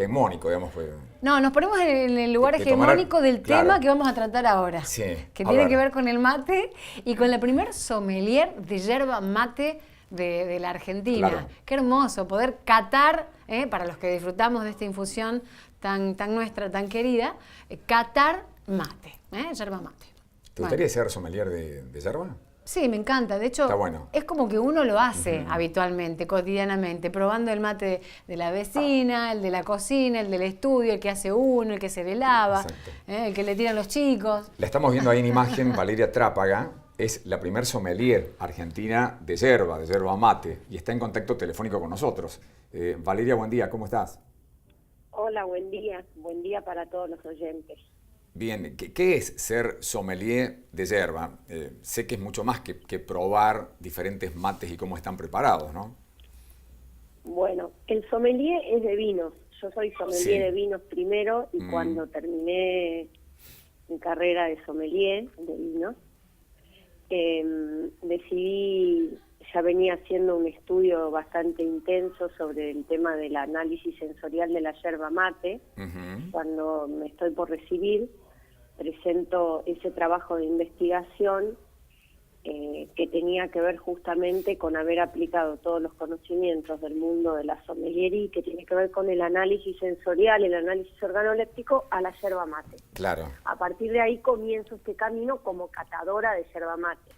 hegemónico, digamos. No, nos ponemos en el lugar hegemónico del tema que vamos a tratar ahora. Sí, que tiene que ver con el mate y con la primer sommelier de yerba mate de la Argentina. Claro. Qué hermoso poder catar, para los que disfrutamos de esta infusión tan nuestra, tan querida, catar mate, yerba mate. ¿Te gustaría ser sommelier de yerba? Sí, me encanta. De hecho, Está bueno. Es como que uno lo hace habitualmente, cotidianamente, probando el mate de la vecina, el de la cocina, el del estudio, el que hace uno, el que se le lava, el que le tiran los chicos. La estamos viendo ahí en imagen, Valeria Trápaga. Es la primer sommelier argentina de yerba mate, y está en contacto telefónico con nosotros. Valeria, buen día, ¿cómo estás? Hola, buen día para todos los oyentes. Bien, ¿qué es ser sommelier de yerba? Sé que es mucho más que probar diferentes mates y cómo están preparados, ¿no? Bueno, el sommelier es de vinos. Yo soy sommelier de vinos primero y cuando terminé mi carrera de sommelier de vinos, decidí, ya venía haciendo un estudio bastante intenso sobre el tema del análisis sensorial de la yerba mate. Cuando me estoy por recibir, presento ese trabajo de investigación que tenía que ver justamente con haber aplicado todos los conocimientos del mundo de la sommeliería, que tiene que ver con el análisis sensorial, el análisis organoléptico a la yerba mate. Claro. A partir de ahí comienzo este camino como catadora de yerba mate.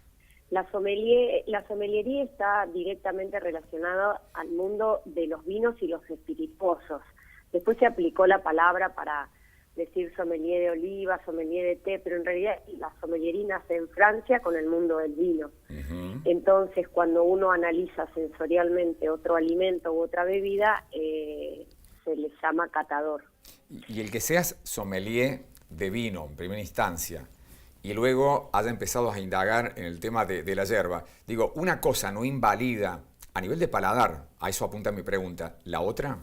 La sommeliería está directamente relacionada al mundo de los vinos y los espirituosos. Después se aplicó la palabra para decir sommelier de oliva, sommelier de té, pero en realidad la sommeliería nace en Francia con el mundo del vino. Entonces, cuando uno analiza sensorialmente otro alimento u otra bebida, se le llama catador. Y el que seas sommelier de vino en primera instancia y luego haya empezado a indagar en el tema de la yerba, digo, una cosa no invalida a nivel de paladar, a eso apunta mi pregunta, ¿la otra?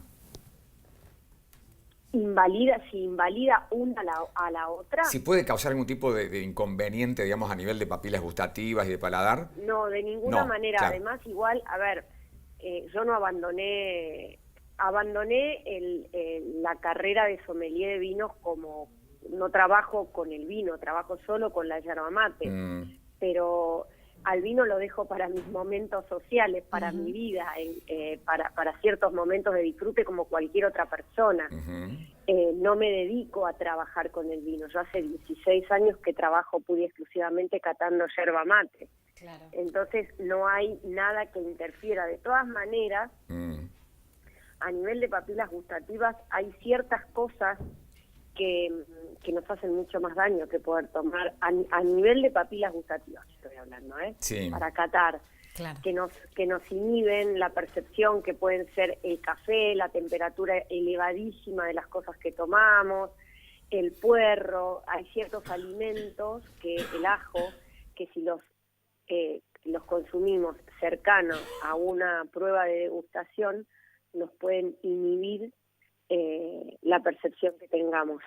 Si invalida una a la otra. ¿Si puede causar algún tipo de inconveniente, digamos, a nivel de papilas gustativas y de paladar? No, de ninguna manera. Claro. Además, igual, a ver, yo no abandoné la carrera de sommelier de vinos, como no trabajo con el vino, trabajo solo con la yerba mate, pero al vino lo dejo para mis momentos sociales, para mi vida, para ciertos momentos de disfrute como cualquier otra persona. No me dedico a trabajar con el vino. Yo hace 16 años que trabajo pura y exclusivamente catando yerba mate. Claro. Entonces no hay nada que interfiera. De todas maneras, a nivel de papilas gustativas hay ciertas cosas que nos hacen mucho más daño que poder tomar a nivel de papilas gustativas, estoy hablando, Sí. Para catar, claro, que nos inhiben la percepción, que pueden ser el café, la temperatura elevadísima de las cosas que tomamos, el puerro. Hay ciertos alimentos, que el ajo, que si los consumimos cercanos a una prueba de degustación, nos pueden inhibir la percepción que tengamos.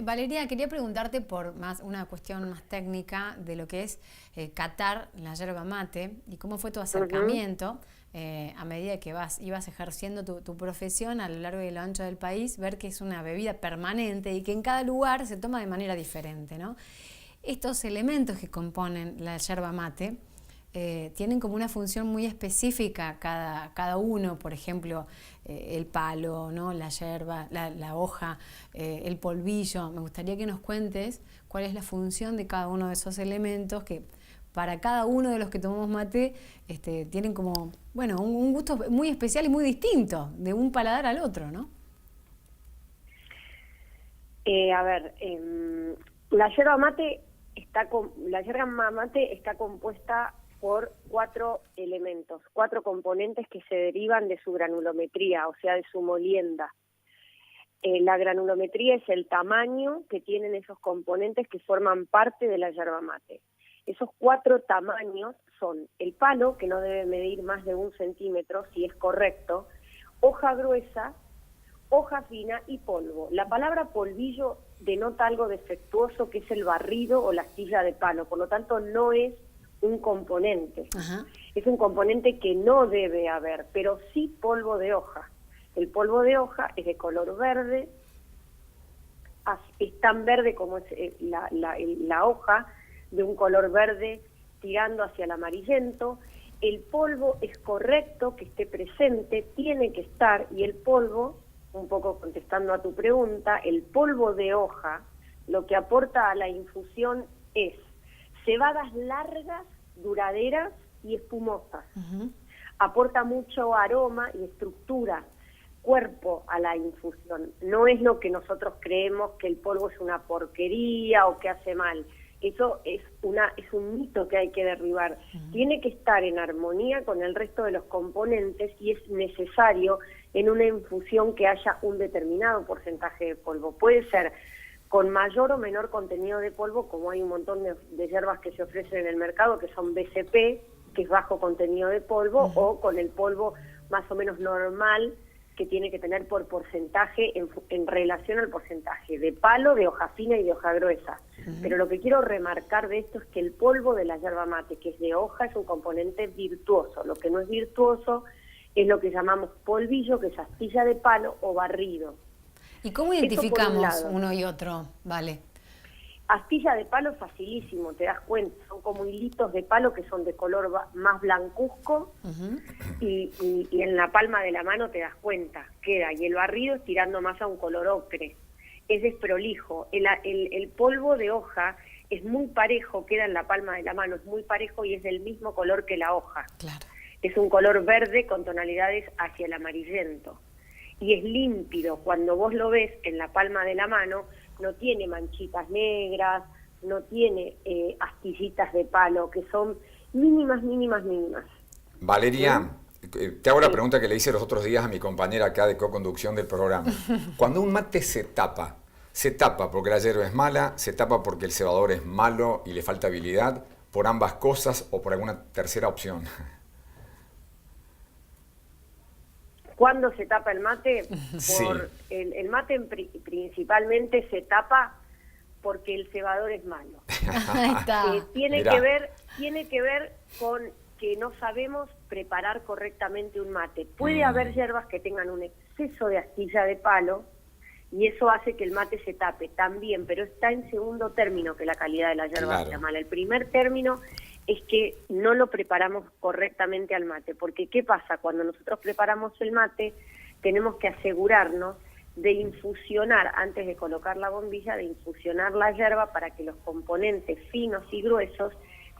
Valeria, quería preguntarte por una cuestión más técnica de lo que es catar la yerba mate y cómo fue tu acercamiento a medida que ibas ejerciendo tu profesión a lo largo y lo ancho del país, ver que es una bebida permanente y que en cada lugar se toma de manera diferente, ¿no? Estos elementos que componen la yerba mate tienen como una función muy específica cada uno, por ejemplo, el palo, ¿no? La yerba, la hoja, el polvillo. Me gustaría que nos cuentes cuál es la función de cada uno de esos elementos que para cada uno de los que tomamos mate tienen como, bueno, un gusto muy especial y muy distinto de un paladar al otro, ¿no? La yerba mate está compuesta por 4 elementos, 4 componentes que se derivan de su granulometría, o sea, de su molienda. La granulometría es el tamaño que tienen esos componentes que forman parte de la yerba mate. Esos 4 tamaños son el palo, que no debe medir más de 1 centímetro, si es correcto, hoja gruesa, hoja fina y polvo. La palabra polvillo denota algo defectuoso, que es el barrido o la astilla de palo, por lo tanto no es un componente. Es un componente que no debe haber, pero sí polvo de hoja. El polvo de hoja es de color verde, es tan verde como es la hoja, de un color verde tirando hacia el amarillento. El polvo es correcto que esté presente, tiene que estar, y el polvo, un poco contestando a tu pregunta, el polvo de hoja lo que aporta a la infusión es cebadas largas, duraderas y espumosas. Aporta mucho aroma y estructura, cuerpo a la infusión. No es lo que nosotros creemos, que el polvo es una porquería o que hace mal. Eso es un mito que hay que derribar. Tiene que estar en armonía con el resto de los componentes y es necesario en una infusión que haya un determinado porcentaje de polvo. Puede ser con mayor o menor contenido de polvo, como hay un montón de hierbas que se ofrecen en el mercado que son BCP, que es bajo contenido de polvo, o con el polvo más o menos normal que tiene que tener por porcentaje en relación al porcentaje de palo, de hoja fina y de hoja gruesa. Pero lo que quiero remarcar de esto es que el polvo de la yerba mate, que es de hoja, es un componente virtuoso. Lo que no es virtuoso es lo que llamamos polvillo, que es astilla de palo o barrido. ¿Y cómo identificamos uno y otro? Vale. Astilla de palo es facilísimo, te das cuenta, son como hilitos de palo que son de color más blancuzco, y en la palma de la mano te das cuenta, queda, y el barrido es tirando más a un color ocre, es desprolijo. El polvo de hoja es muy parejo, queda en la palma de la mano, es muy parejo y es del mismo color que la hoja. Claro. Es un color verde con tonalidades hacia el amarillento, y es límpido, cuando vos lo ves en la palma de la mano, no tiene manchitas negras, no tiene astillitas de palo, que son mínimas. Valeria, te hago la pregunta que le hice los otros días a mi compañera acá de co-conducción del programa. Cuando un mate se tapa porque la yerba es mala, se tapa porque el cebador es malo y le falta habilidad, por ambas cosas o por alguna tercera opción. ¿Cuándo se tapa el mate? Sí. El mate principalmente se tapa porque el cebador es malo. Ahí está. Tiene que ver con que no sabemos preparar correctamente un mate. Puede haber hierbas que tengan un exceso de astilla de palo y eso hace que el mate se tape también, pero está en segundo término que la calidad de la yerba sea mala. El primer término es que no lo preparamos correctamente al mate, porque ¿qué pasa? Cuando nosotros preparamos el mate, tenemos que asegurarnos de infusionar, antes de colocar la bombilla, de infusionar la yerba para que los componentes finos y gruesos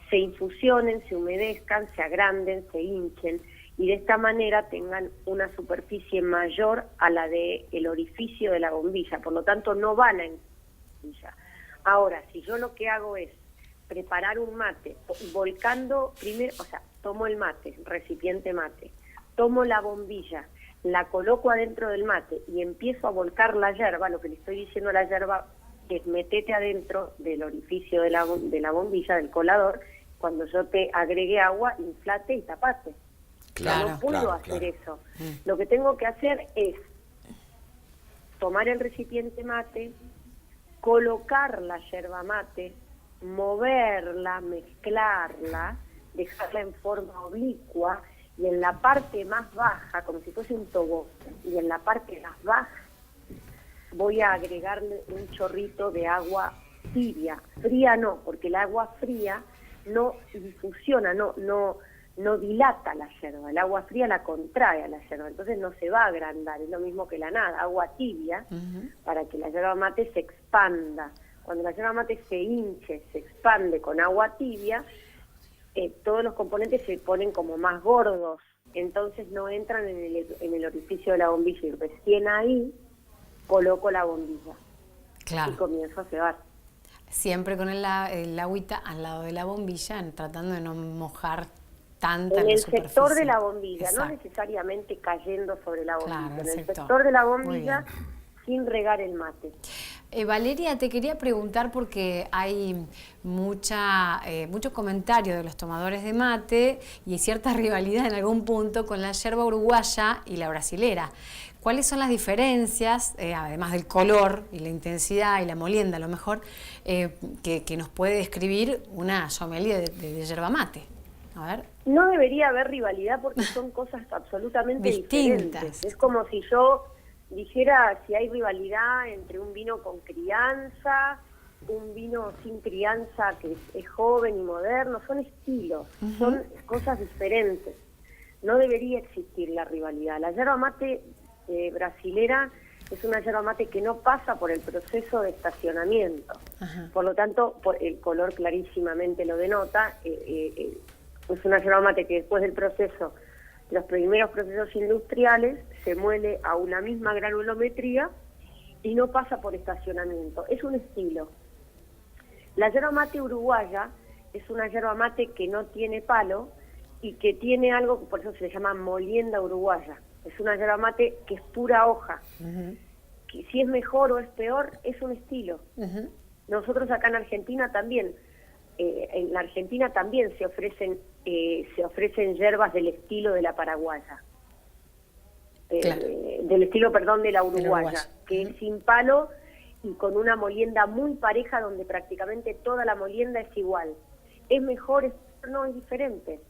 se infusionen, se humedezcan, se agranden, se hinchen, y de esta manera tengan una superficie mayor a la del orificio de la bombilla, por lo tanto no van a bombilla. Ahora, si yo lo que hago es preparar un mate, volcando primero, o sea, tomo el mate, recipiente mate, tomo la bombilla, la coloco adentro del mate y empiezo a volcar la yerba, lo que le estoy diciendo a la yerba es metete adentro del orificio de la bombilla, del colador, cuando yo te agregue agua, inflate y tapate. Claro, no puedo hacer eso. Lo que tengo que hacer es tomar el recipiente mate, colocar la yerba mate, moverla, mezclarla, dejarla en forma oblicua, y en la parte más baja, como si fuese un tobogán, y en la parte más baja voy a agregarle un chorrito de agua tibia, fría no, porque el agua fría no infusiona, no dilata la yerba, el agua fría la contrae a la yerba, entonces no se va a agrandar, es lo mismo que la nada, agua tibia, para que la yerba mate se expanda. Cuando la yerba mate se hinche, se expande con agua tibia, todos los componentes se ponen como más gordos, entonces no entran en el orificio de la bombilla, y recién ahí coloco la bombilla y comienzo a cebar. Siempre con el agüita al lado de la bombilla, tratando de no mojar tanta en la el superficie. sector de la bombilla, Exacto. no necesariamente cayendo sobre la bombilla, Claro, en el sector de la bombilla, sin regar el mate. Valeria, te quería preguntar porque hay mucho comentario de los tomadores de mate y cierta rivalidad en algún punto con la yerba uruguaya y la brasilera. ¿Cuáles son las diferencias, además del color y la intensidad y la molienda a lo mejor, que nos puede describir una sommelier de yerba mate? A ver. No debería haber rivalidad porque son cosas absolutamente Distintas. diferentes. Es como si yo dijera si hay rivalidad entre un vino con crianza, un vino sin crianza que es joven y moderno. Son estilos, son cosas diferentes. No debería existir la rivalidad. La yerba mate brasilera es una yerba mate que no pasa por el proceso de estacionamiento. Ajá. Por lo tanto, el color clarísimamente lo denota. Es una yerba mate que después del proceso, los primeros procesos industriales, se muele a una misma granulometría y no pasa por estacionamiento. Es un estilo. La yerba mate uruguaya es una yerba mate que no tiene palo y que tiene algo, por eso se llama molienda uruguaya. Es una yerba mate que es pura hoja. Que si es mejor o es peor, es un estilo. Nosotros acá en Argentina también, en la Argentina también se ofrecen yerbas del estilo de la paraguaya. Claro. Del estilo, perdón, de la uruguaya, que es sin palo y con una molienda muy pareja donde prácticamente toda la molienda es igual. ¿Es mejor? No, es diferente.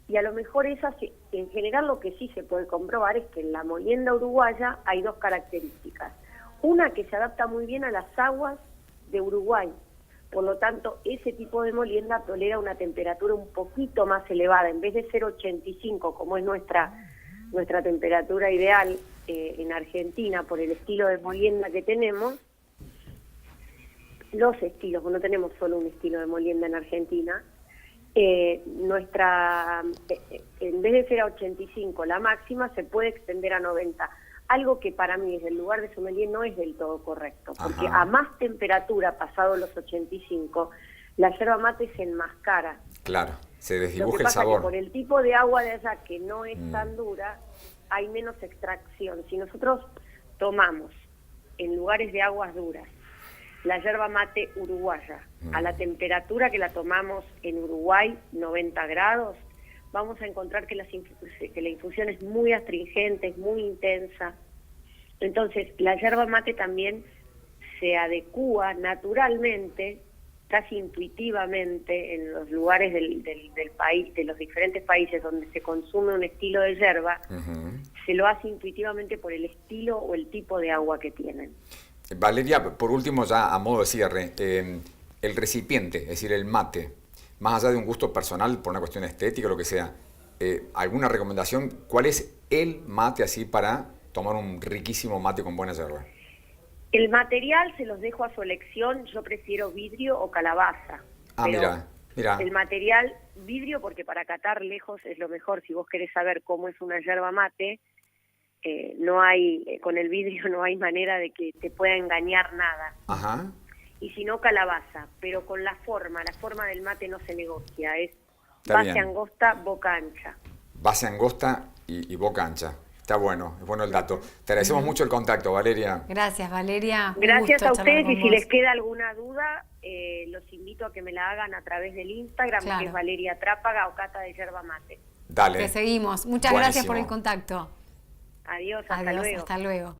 Y a lo mejor en general lo que sí se puede comprobar es que en la molienda uruguaya hay dos características. Una, que se adapta muy bien a las aguas de Uruguay. Por lo tanto, ese tipo de molienda tolera una temperatura un poquito más elevada. En vez de ser 85, como es nuestra temperatura ideal en Argentina, por el estilo de molienda que tenemos, los estilos, no tenemos solo un estilo de molienda en Argentina, en vez de ser a 85 la máxima, se puede extender a 90. Algo que para mí desde el lugar de sommelier no es del todo correcto, porque a más temperatura, pasado los 85, la yerba mate se enmascara. Claro, se desdibuja el sabor. Lo que pasa es que por el tipo de agua de allá, que no es tan dura, hay menos extracción. Si nosotros tomamos en lugares de aguas duras la yerba mate uruguaya a la temperatura que la tomamos en Uruguay, 90 grados, vamos a encontrar que la infusión es muy astringente, es muy intensa. Entonces, la yerba mate también se adecúa naturalmente, casi intuitivamente, en los lugares del país, de los diferentes países donde se consume un estilo de yerba, se lo hace intuitivamente por el estilo o el tipo de agua que tienen. Valeria, por último, ya a modo de cierre, el recipiente, es decir, el mate, más allá de un gusto personal por una cuestión estética o lo que sea, ¿alguna recomendación? ¿Cuál es el mate así para tomar un riquísimo mate con buena yerba? El material se los dejo a su elección. Yo prefiero vidrio o calabaza. Mira. El material, vidrio, porque para catar lejos es lo mejor. Si vos querés saber cómo es una yerba mate, con el vidrio no hay manera de que te pueda engañar nada. Ajá. Y si no, calabaza, pero con la forma del mate no se negocia, es Está base bien. angosta, boca ancha. Base angosta y boca ancha. Está bueno, es bueno el dato. Te agradecemos mucho el contacto, Valeria. Gracias, Valeria. Gracias a ustedes, y si vos. les queda alguna duda, los invito a que me la hagan a través del Instagram, Claro. que es Valeria Trápaga o Cata de Yerba Mate. Dale. Te seguimos. Muchas gracias por el contacto. Adiós, hasta luego. Hasta luego.